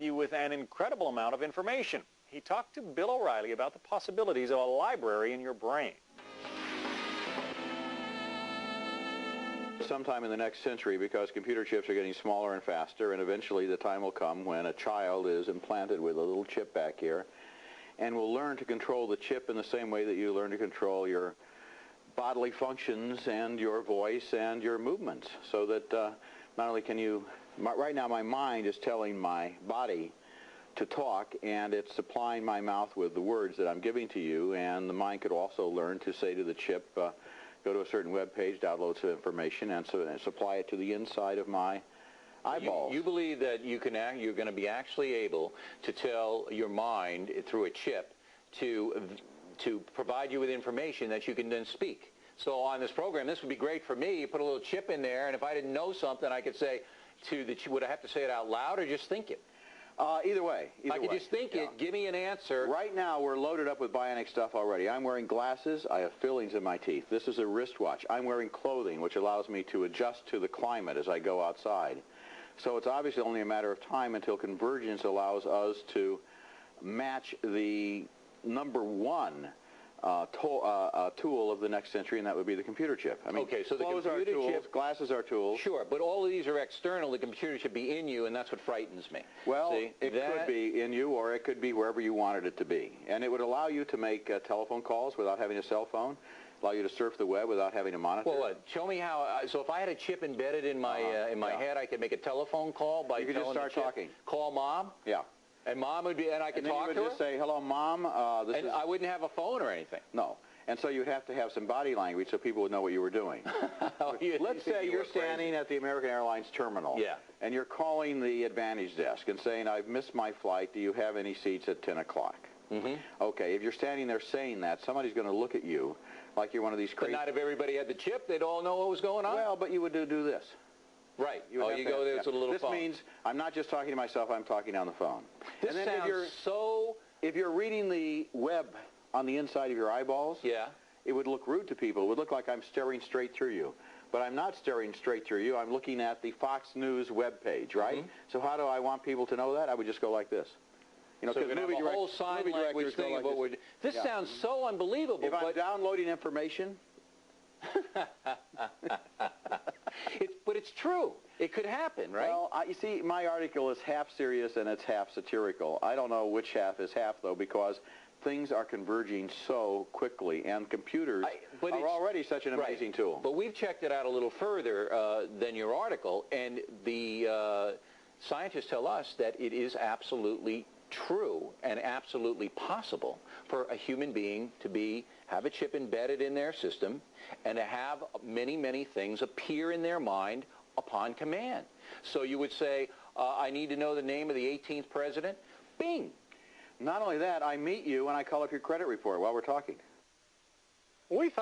you with an incredible amount of information. He talked to Bill O'Reilly about the possibilities of a library in your brain. Sometime in the next century, because computer chips are getting smaller and faster, and eventually the time will come when a child is implanted with a little chip back here and will learn to control the chip in the same way that you learn to control your bodily functions and your voice and your movements, so that not only can you, right now my mind is telling my body to talk, and it's supplying my mouth with the words that I'm giving to you, and the mind could also learn to say to the chip, go to a certain web page, download some information, and supply it to the inside of my eyeballs. You believe that you're going to be actually able to tell your mind through a chip to provide you with information that you can then speak. So on this program, this would be great for me. You put a little chip in there, and if I didn't know something, I could say to the chip, would I have to say it out loud or just think it? Either way. I could just think it, give me an answer. Right now, we're loaded up with bionic stuff already. I'm wearing glasses. I have fillings in my teeth. This is a wristwatch. I'm wearing clothing, which allows me to adjust to the climate as I go outside. So it's obviously only a matter of time until convergence allows us to match the number one tool of the next century, and that would be the computer chip. I mean, okay, so the computer chip, glasses are tools. Sure, but all of these are external. The computer should be in you, and that's what frightens me. Well, it could be in you, or it could be wherever you wanted it to be. And it would allow you to make telephone calls without having a cell phone, allow you to surf the web without having a monitor. Well, show me how. So if I had a chip embedded in my head, I could make a telephone call by you could just start talking. Call Mom? Yeah. And Mom would be, and I could talk to her? And you would just say, hello, Mom. And I wouldn't have a phone or anything? No. And so you'd have to have some body language so people would know what you were doing. Let's say you're standing at the American Airlines terminal. Yeah. And you're calling the Advantage desk and saying, I've missed my flight. Do you have any seats at 10 o'clock? Mm-hmm. Okay, if you're standing there saying that, somebody's going to look at you like you're one of these crazy... But not if everybody had the chip, they'd all know what was going on? Well, but you would do this. Right. You go there to the little phone. This means I'm not just talking to myself, I'm talking on the phone. This sounds so... If you're reading the web on the inside of your eyeballs, yeah, it would look rude to people. It would look like I'm staring straight through you. But I'm not staring straight through you. I'm looking at the Fox News web page, right? Mm-hmm. So how do I want people to know that? I would just go like this. You know, so we're going to have a whole sign language thing of what we're... This sounds so unbelievable. If I'm downloading information... But it's true. It could happen, right? Well, you see, my article is half serious and it's half satirical. I don't know which half is half, though, because things are converging so quickly, and computers are already such an amazing tool. But we've checked it out a little further than your article, and the scientists tell us that it is absolutely true and absolutely possible for a human being to have a chip embedded in their system and to have many, many things appear in their mind upon command. So you would say, I need to know the name of the 18th president. Bing. Not only that, I meet you and I call up your credit report while we're talking. We thought